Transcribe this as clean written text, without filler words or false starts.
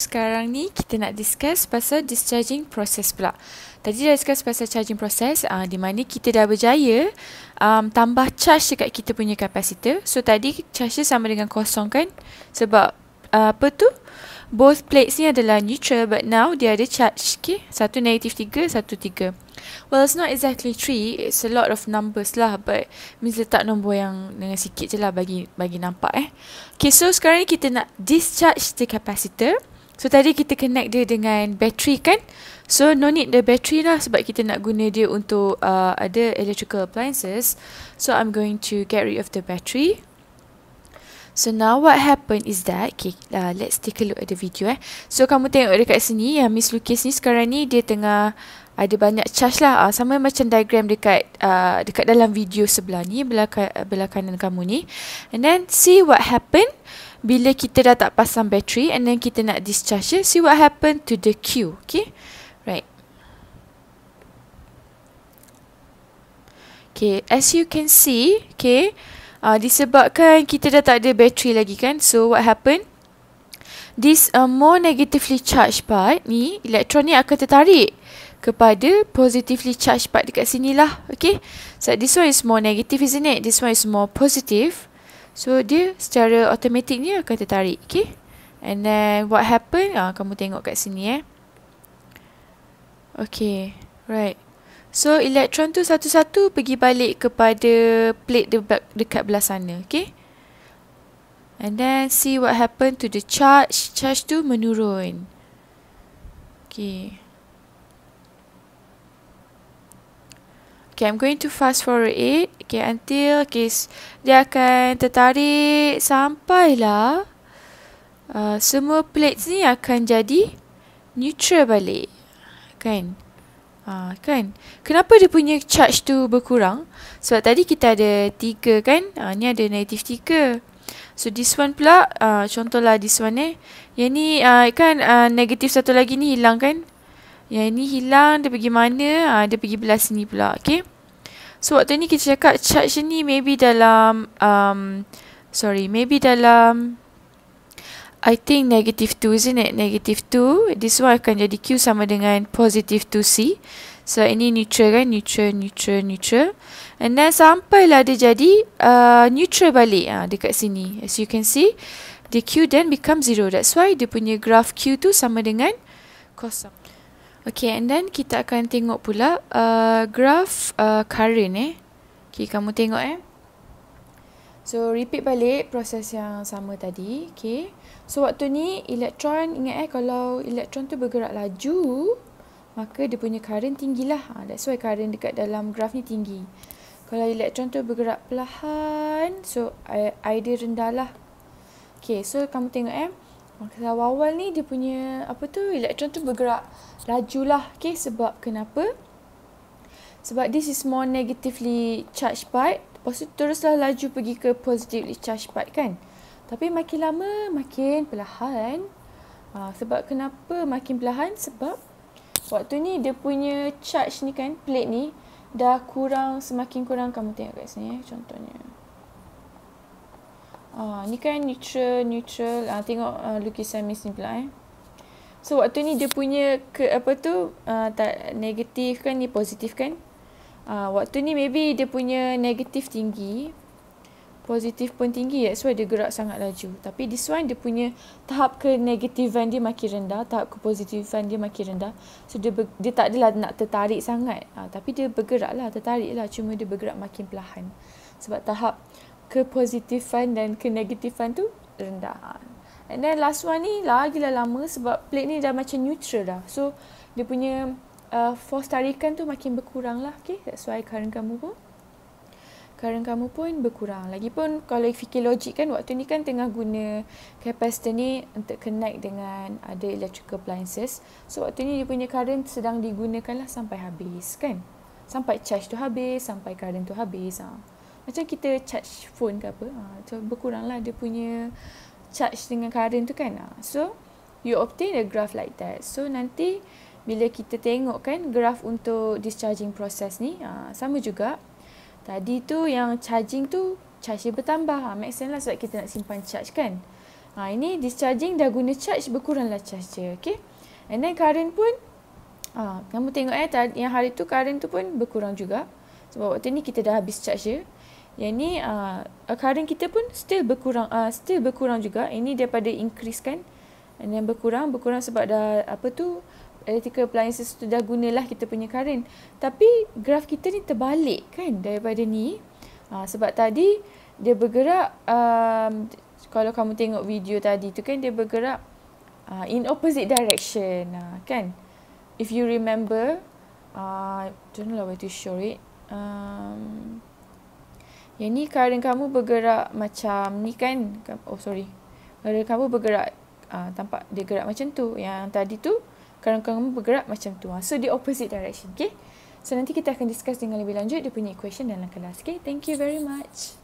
Sekarang ni kita nak discuss pasal discharging process pula. Tadi dah discuss pasal charging process di mana kita dah berjaya tambah charge dekat kita punya kapasitor. So tadi charge dia sama dengan kosong kan? Sebab apa tu? Both plates ni adalah neutral, but now dia ada charge. Okay? Satu -3, satu 3. Well, it's not exactly 3. It's a lot of numbers lah, but means letak nombor yang dengan sikit je lah bagi nampak Okay, so sekarang ni kita nak discharge the capacitor. So tadi kita connect dia dengan battery kan? So no need the battery lah sebab kita nak guna dia untuk ada electrical appliances. So I'm going to get rid of the battery. So now what happened is that, okay, let's take a look at the video So kamu tengok dekat sini, Miss Lucas ni sekarang ni dia tengah ada banyak charge lah, sama macam diagram dekat dalam video sebelah ni, belah kanan kamu ni. And then see what happened bila kita dah tak pasang battery and then kita nak discharge it. See what happened to the Q. Okay, right. Okay, as you can see, okay, disebabkan kita dah tak ada battery lagi kan, so what happened, this more negatively charged part ni, elektron ni akan tertarik kepada positively charged part dekat sini lah. Okay, so this one is more negative, isn't it? This one is more positive, so dia secara automatic ni akan tertarik. Okay, and then what happened, kamu tengok kat sini Okay, right. So elektron tu satu-satu pergi balik kepada plate dekat belah sana. Okay, and then see what happened to the charge. Charge tu menurun. Okay. Okay, I'm going to fast forward it. Okay, until dia akan tertarik sampailah semua plates ni akan jadi neutral balik. Kan? Kan? Kenapa dia punya charge tu berkurang? Sebab tadi kita ada 3 kan? Ni ada -3. So this one pula, contohlah this one yang ni kan negatif satu lagi ni hilang kan? Yang ni hilang, dia pergi mana? Dia pergi belah sini pula. Okay, so waktu ni kita cakap charge ni maybe dalam maybe dalam I think -2, isn't it? -2. This one akan jadi Q sama dengan +2C. So ini neutral kan? Neutral. And then sampailah dia jadi neutral balik dekat sini. As you can see, the Q then become 0. That's why dia punya graph Q tu sama dengan kosong. Okay, and then kita akan tengok pula graph current Okay, kamu tengok So repeat balik proses yang sama tadi. Okay, so waktu ni elektron, ingat kalau elektron tu bergerak laju, maka dia punya current tinggi lah. That's why current dekat dalam graph ni tinggi. Kalau elektron tu bergerak perlahan, so I dia rendah lah. Okay, so kamu tengok masa awal-awal ni dia punya elektron tu bergerak laju lah. Okay, sebab kenapa? Sebab this is more negatively charged part. Lepas tu teruslah laju pergi ke positively charged part kan. Tapi makin lama makin perlahan. Sebab kenapa makin perlahan? Sebab waktu ni dia punya charge ni kan, plate ni dah semakin kurang. Kamu tengok kat sini contohnya. Ni kan neutral. Tengok lukisan Miss ni pula So waktu ni dia punya tak negatif kan, ni positif kan. Waktu ni maybe dia punya negatif tinggi, positif pun tinggi, that's why dia gerak sangat laju. Tapi this one dia punya tahap ke negatifan dia makin rendah, tahap ke positifan dia makin rendah. So dia tak adalah nak tertarik sangat, tapi dia bergerak lah, tertarik lah, cuma dia bergerak makin perlahan. Sebab tahap ke positifan dan ke negatifan tu rendah. And then last one ni lagilah lama sebab plate ni dah macam neutral dah. So dia punya force tarikan tu makin berkurang lah. Okay, that's why current kamu pun berkurang. Lagipun kalau fikir logik kan, waktu ni kan tengah guna capacitor ni untuk connect dengan ada electrical appliances. So waktu ni dia punya current sedang digunakan lah sampai habis kan. Sampai charge tu habis, sampai current tu habis. Macam kita charge phone ke apa. So berkurang lah dia punya charge dengan current tu kan. So you obtain a graph like that. So nanti bila kita tengok kan graf untuk discharging process ni, sama juga. Tadi tu yang charging tu, charge dia bertambah. Make sense lah sebab kita nak simpan charge kan. Ini discharging dah guna charge, berkuranglah charge je. Okay. And then current pun, kamu tengok yang hari tu current tu pun berkurang juga. Sebab waktu ni kita dah habis charge je. Yang ni current kita pun still berkurang juga. Ini daripada increase kan. And then berkurang sebab dah electrical appliances tu dah gunalah kita punya current. Tapi graf kita ni terbalik kan daripada ni. Sebab tadi dia bergerak, kalau kamu tengok video tadi tu kan, dia bergerak in opposite direction, kan. If you remember, don't know where to show it. Yang ni current kamu bergerak macam ni kan. Current kamu bergerak, tampak dia gerak macam tu. Yang tadi tu current kamu bergerak macam tu. So di opposite direction. Okay. So nanti kita akan discuss dengan lebih lanjut dia punya equation dalam kelas. Okay. Thank you very much.